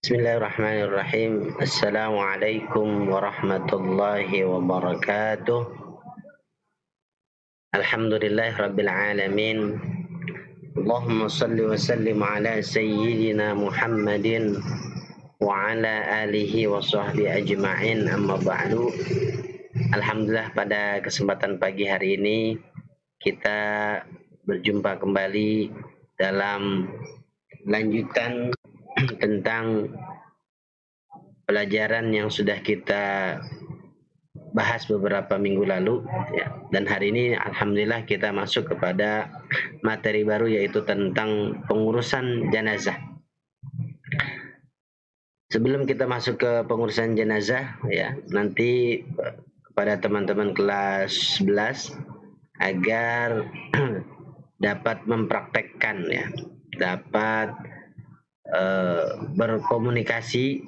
Bismillahirrahmanirrahim. Assalamualaikum warahmatullahi wabarakatuh. Alhamdulillah rabbil alamin. Allahumma salli wa sallim ala sayyidina Muhammadin wa ala alihi wa sahbihi ajma'in, amma ba'du. Alhamdulillah, pada kesempatan pagi hari ini kita berjumpa kembali dalam lanjutan tentang pelajaran yang sudah kita bahas beberapa minggu lalu, ya. Dan hari ini alhamdulillah kita masuk kepada materi baru, yaitu tentang pengurusan jenazah. Sebelum kita masuk ke pengurusan jenazah, ya, nanti kepada teman-teman kelas 11 agar dapat mempraktekkan, ya, dapat berkomunikasi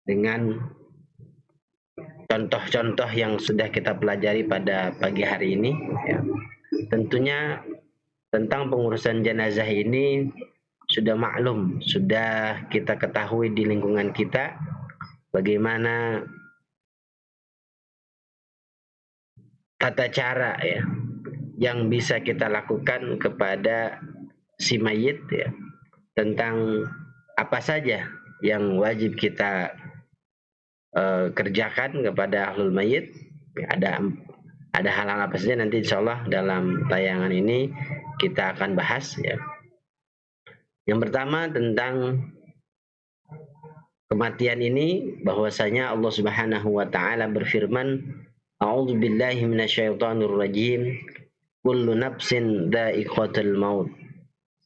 dengan contoh-contoh yang sudah kita pelajari pada pagi hari ini, ya. Tentunya tentang pengurusan jenazah ini sudah maklum, sudah kita ketahui di lingkungan kita bagaimana tata cara, ya, yang bisa kita lakukan kepada si mayit, ya, tentang apa saja yang wajib kita kerjakan kepada ahlul mayit. Ada hal-hal apa saja, nanti insyaallah dalam tayangan ini kita akan bahas, ya. Yang pertama tentang kematian ini, bahwasanya Allah Subhanahu wa taala berfirman, A'udzu billahi minasyaitonir rajim, kullu nafsin dha'iqatul maut.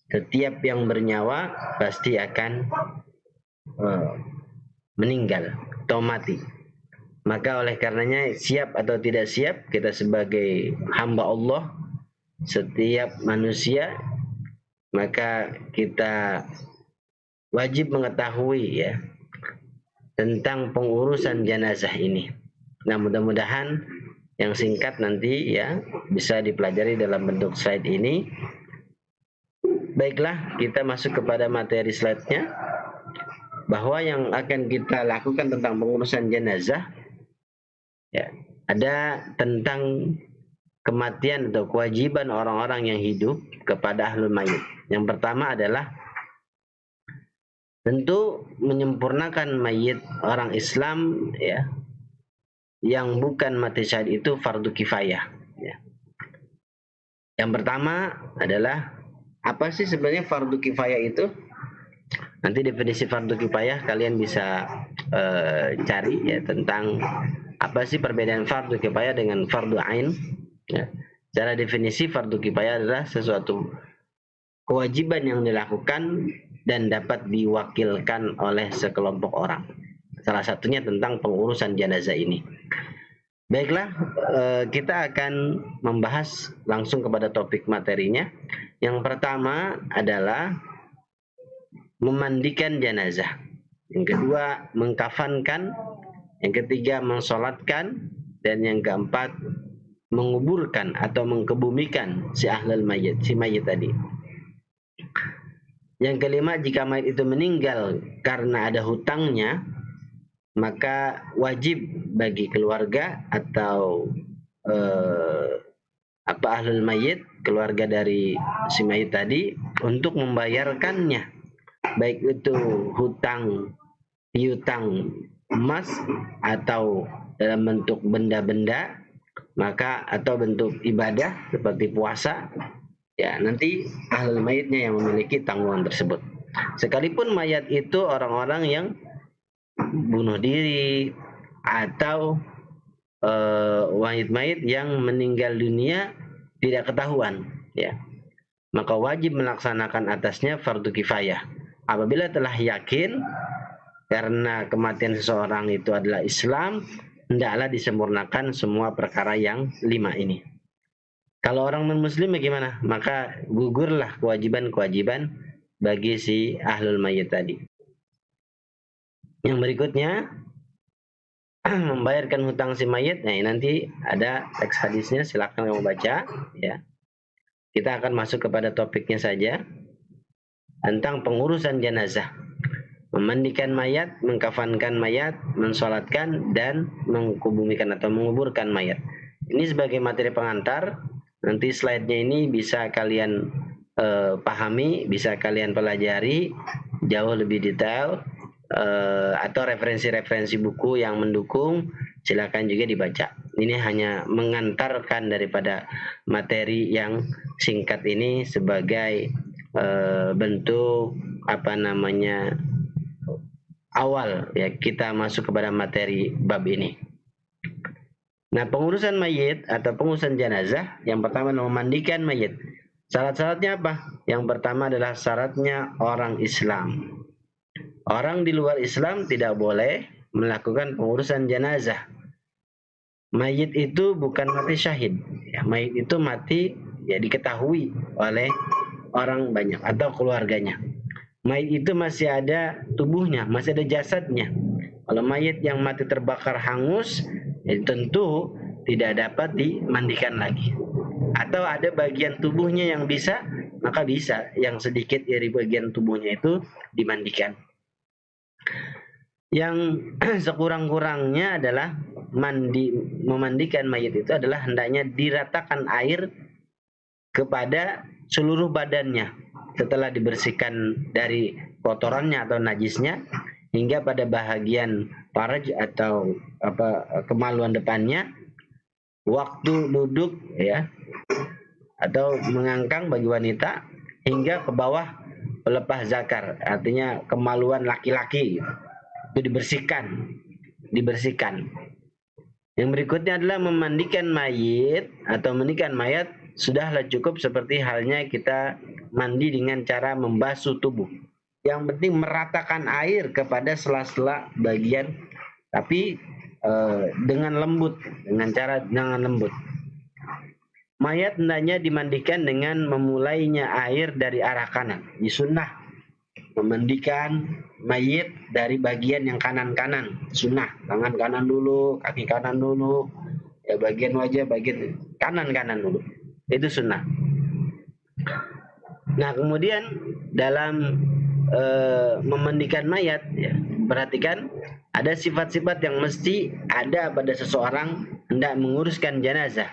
Setiap yang bernyawa pasti akan meninggal atau mati. Maka oleh karenanya, siap atau tidak siap, kita sebagai hamba Allah, setiap manusia, maka kita wajib mengetahui, ya, tentang pengurusan jenazah ini. Nah, mudah-mudahan yang singkat nanti, ya, bisa dipelajari dalam bentuk slide ini. Baiklah, kita masuk kepada materi slide-nya, bahwa yang akan kita lakukan tentang pengurusan jenazah, ya, ada tentang kematian atau kewajiban orang-orang yang hidup kepada ahlul mayit. Yang pertama adalah tentu menyempurnakan mayit orang Islam, ya, yang bukan mati syahid itu fardu kifayah, ya. Yang pertama adalah, apa sih sebenarnya fardu kifayah itu? Nanti definisi fardu kifayah kalian bisa cari, ya, tentang apa sih perbedaan fardu kifayah dengan fardu ain, ya. Secara definisi, fardu kifayah adalah sesuatu kewajiban yang dilakukan dan dapat diwakilkan oleh sekelompok orang. Salah satunya tentang pengurusan jenazah ini. Baiklah, kita akan membahas langsung kepada topik materinya. Yang pertama adalah memandikan jenazah. Yang kedua, mengkafankan. Yang ketiga, mensolatkan. Dan yang keempat, menguburkan atau mengkebumikan si ahlul mayit, si mayit tadi. Yang kelima, jika mayit itu meninggal karena ada hutangnya, maka wajib bagi keluarga atau ahlul mayit, keluarga dari si mayit tadi, untuk membayarkannya, baik itu hutang piutang emas atau dalam bentuk benda-benda, maka atau bentuk ibadah seperti puasa, ya, nanti ahlul mayitnya yang memiliki tanggungan tersebut. Sekalipun mayat itu orang-orang yang bunuh diri atau mayit-mayit yang meninggal dunia tidak ketahuan, ya, maka wajib melaksanakan atasnya fardu kifayah. Apabila telah yakin karena kematian seseorang itu adalah Islam, hendaklah disempurnakan semua perkara yang 5 ini. Kalau orang non-muslim bagaimana? Maka gugurlah kewajiban-kewajiban bagi si ahlul mayit tadi. Yang berikutnya, membayarkan hutang si mayit. Nah, nanti ada teks hadisnya, silakan kamu baca, ya. Kita akan masuk kepada topiknya saja, tentang pengurusan jenazah. memandikan mayat, mengkafankan mayat, mensolatkan, dan mengkubumikan atau menguburkan mayat. Ini sebagai materi pengantar. Nanti slide-nya ini bisa kalian pahami, bisa kalian pelajari jauh lebih detail, atau referensi-referensi buku yang mendukung silakan juga dibaca. Ini hanya mengantarkan daripada materi yang singkat ini sebagai bentuk awal ya kita masuk kepada materi bab ini. Nah, pengurusan mayit atau pengurusan jenazah yang pertama memandikan mayit. Syarat-syaratnya apa? Yang pertama adalah syaratnya orang Islam. Orang di luar Islam tidak boleh melakukan pengurusan jenazah. Mayit itu bukan mati syahid. Ya, mayit itu mati ya diketahui oleh orang banyak atau keluarganya. Mayit itu masih ada tubuhnya, masih ada jasadnya. Kalau mayit yang mati terbakar hangus, ya tentu tidak dapat dimandikan lagi. Atau ada bagian tubuhnya yang bisa, maka bisa yang sedikit dari bagian tubuhnya itu dimandikan. Yang sekurang-kurangnya adalah memandikan mayit itu adalah hendaknya diratakan air kepada seluruh badannya setelah dibersihkan dari kotorannya atau najisnya hingga pada bahagian faraj atau kemaluan depannya, waktu duduk ya atau mengangkang bagi wanita hingga ke bawah pelepah zakar, artinya kemaluan laki-laki itu dibersihkan. Yang berikutnya adalah memandikan mayit atau memandikan mayat sudahlah cukup seperti halnya kita mandi dengan cara membasuh tubuh. Yang penting meratakan air kepada sela-sela bagian, tapi dengan lembut, dengan lembut. Mayat hendaknya dimandikan dengan memulainya air dari arah kanan. Ini sunnah memandikan mayit dari bagian yang kanan-kanan. Sunnah, tangan kanan dulu, kaki kanan dulu, ya bagian wajah bagian kanan-kanan dulu. Itu sunnah. Nah, kemudian dalam memandikan mayat, ya, perhatikan ada sifat-sifat yang mesti ada pada seseorang hendak menguruskan jenazah.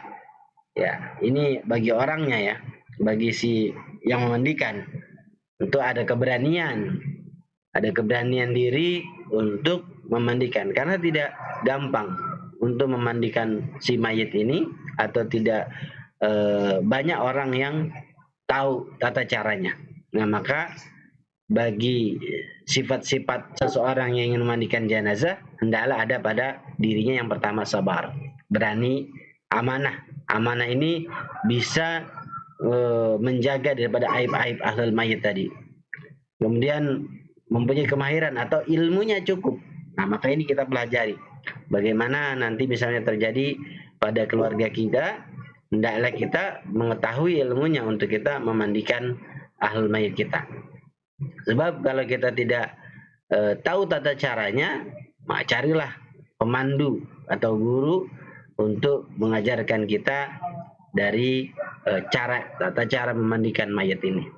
Ya, ini bagi orangnya ya, bagi si yang memandikan. Tentu ada keberanian diri untuk memandikan, karena tidak gampang untuk memandikan si mayit ini atau tidak banyak orang yang tahu tata caranya. Nah, maka bagi sifat-sifat seseorang yang ingin memandikan jenazah hendaklah ada pada dirinya yang pertama sabar, berani, amanah. Amanah ini bisa menjaga daripada aib-aib ahlul mayit tadi. Kemudian mempunyai kemahiran atau ilmunya cukup. Nah, maka ini kita pelajari. Bagaimana nanti misalnya terjadi pada keluarga kita, hendaklah kita mengetahui ilmunya untuk kita memandikan ahlul mayit kita. Sebab kalau kita tidak tahu tata caranya, maka carilah pemandu atau guru untuk mengajarkan kita dari tata cara memandikan mayat ini.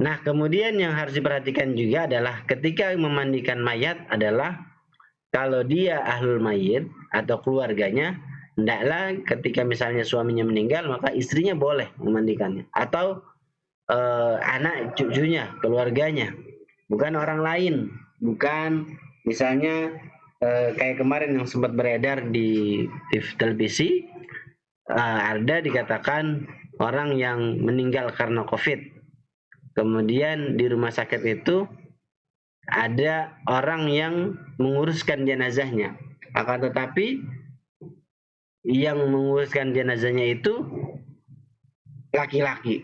Nah, kemudian yang harus diperhatikan juga adalah ketika memandikan mayat adalah kalau dia ahlul mayit atau keluarganya, hendaklah ketika misalnya suaminya meninggal maka istrinya boleh memandikannya atau anak cucunya, keluarganya, bukan orang lain, bukan misalnya kayak kemarin yang sempat beredar di televisi, ada dikatakan orang yang meninggal karena COVID, kemudian di rumah sakit itu ada orang yang menguruskan jenazahnya, akan tetapi yang menguruskan jenazahnya itu laki-laki,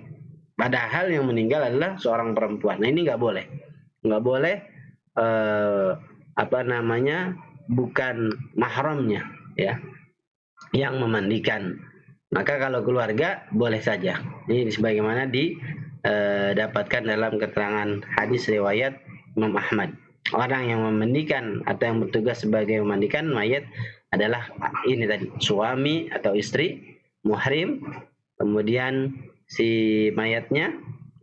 padahal yang meninggal adalah seorang perempuan. Nah, ini nggak boleh, bukan mahramnya ya yang memandikan. Maka kalau keluarga boleh saja. Ini sebagaimana didapatkan dalam keterangan hadis riwayat Imam Ahmad. Orang yang memandikan atau yang bertugas sebagai memandikan mayat adalah ini tadi, suami atau istri, muhrim, kemudian si mayatnya,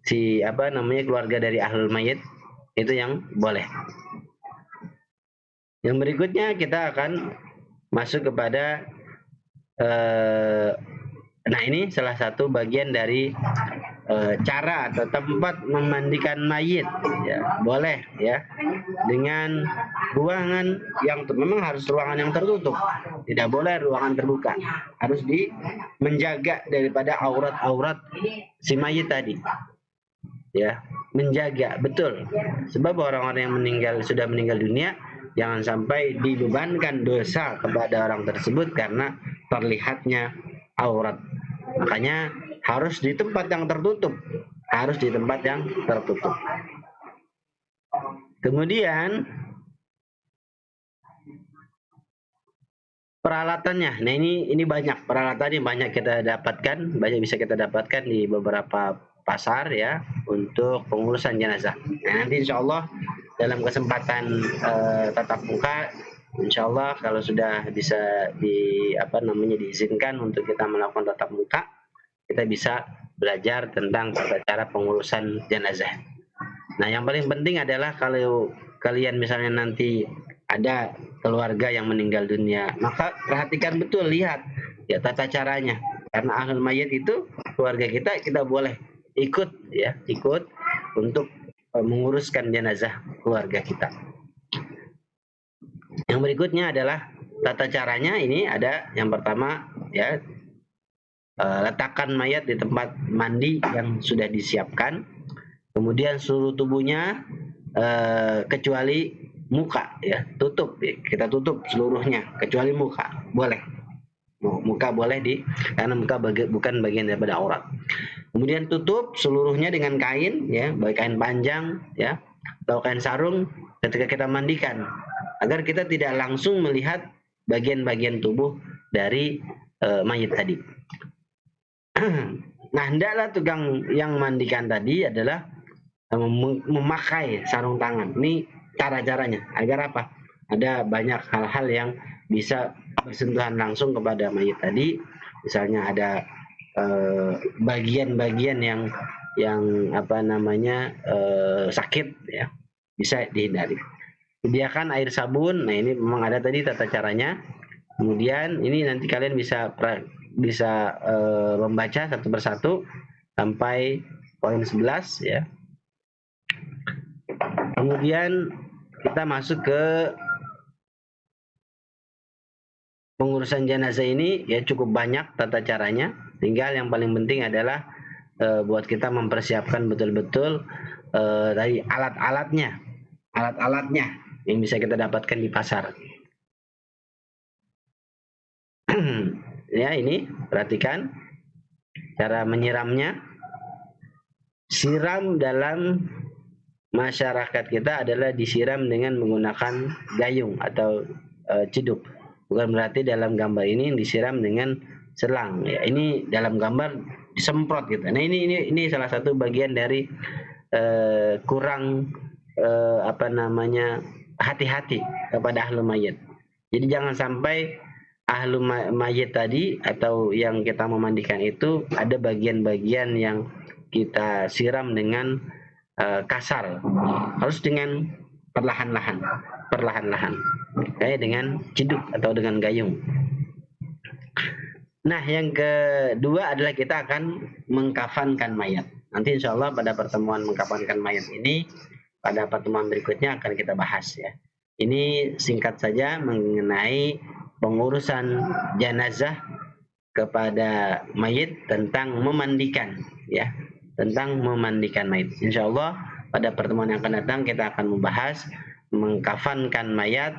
keluarga dari ahlul mayit, Itu yang boleh. Yang berikutnya kita akan masuk kepada nah ini salah satu bagian dari cara atau tempat memandikan mayit, ya boleh ya, dengan ruangan yang memang harus ruangan yang tertutup, tidak boleh ruangan terbuka, harus menjaga daripada aurat-aurat si mayit tadi, ya, menjaga betul, sebab orang-orang yang sudah meninggal dunia jangan sampai dibebankan dosa kepada orang tersebut karena terlihatnya aurat. Makanya harus di tempat yang tertutup, harus di tempat yang tertutup. Kemudian peralatannya, nah ini banyak peralatannya, banyak kita dapatkan, banyak bisa kita dapatkan di beberapa pasar ya untuk pengurusan jenazah. Nah, nanti insya Allah dalam kesempatan tatap muka, insya Allah kalau sudah bisa diizinkan untuk kita melakukan tatap muka, kita bisa belajar tentang tata cara pengurusan jenazah. Nah, yang paling penting adalah kalau kalian misalnya nanti ada keluarga yang meninggal dunia, maka perhatikan betul, lihat ya tata caranya. Karena ahlul mayit itu keluarga kita boleh ikut untuk menguruskan jenazah keluarga kita. Yang berikutnya adalah tata caranya. Ini ada yang pertama ya, letakkan mayat di tempat mandi yang sudah disiapkan. Kemudian seluruh tubuhnya kecuali muka ya, tutup ya. Kita tutup seluruhnya kecuali muka, boleh. Muka boleh karena muka bukan bagian daripada aurat. Kemudian tutup seluruhnya dengan kain ya, baik kain panjang ya atau kain sarung ketika kita mandikan, agar kita tidak langsung melihat bagian-bagian tubuh dari mayit tadi. Nah, hendaklah tukang yang mandikan tadi adalah memakai sarung tangan. Ini cara-caranya agar apa? Ada banyak hal-hal yang bisa bersentuhan langsung kepada mayit tadi. Misalnya ada bagian-bagian yang sakit ya, bisa dihindari. Sediakan air sabun. Nah, ini memang ada tadi tata caranya. Kemudian ini nanti kalian bisa membaca satu persatu sampai poin 11 ya. Kemudian kita masuk ke pengurusan jenazah ini ya, cukup banyak tata caranya. Tinggal yang paling penting adalah buat kita mempersiapkan betul-betul dari alat-alatnya yang bisa kita dapatkan di pasar. Ya, ini perhatikan cara menyiramnya. Siram dalam masyarakat kita adalah disiram dengan menggunakan gayung atau ciduk. Bukan berarti dalam gambar ini disiram dengan selang ya. Ini dalam gambar disemprot gitu. Nah, ini salah satu bagian dari kurang hati-hati kepada ahlu mayit. Jadi jangan sampai ahlu mayit tadi atau yang kita memandikan itu ada bagian-bagian yang kita siram dengan kasar. Harus dengan perlahan-lahan, kayak dengan ciduk atau dengan gayung. Nah, yang kedua adalah kita akan mengkafankan mayat. Nanti insya Allah pada pertemuan mengkafankan mayat ini, pada pertemuan berikutnya akan kita bahas ya. Ini singkat saja mengenai pengurusan jenazah kepada mayit tentang memandikan ya, tentang memandikan mayit. Insya Allah pada pertemuan yang akan datang kita akan membahas mengkafankan mayat,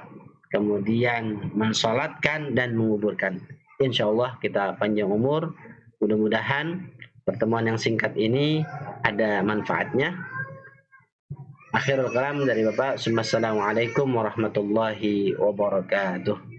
kemudian mensolatkan dan menguburkan. Insya Allah kita panjang umur. Mudah-mudahan pertemuan yang singkat ini ada manfaatnya. Akhirul kalam dari Bapak. Assalamualaikum warahmatullahi wabarakatuh.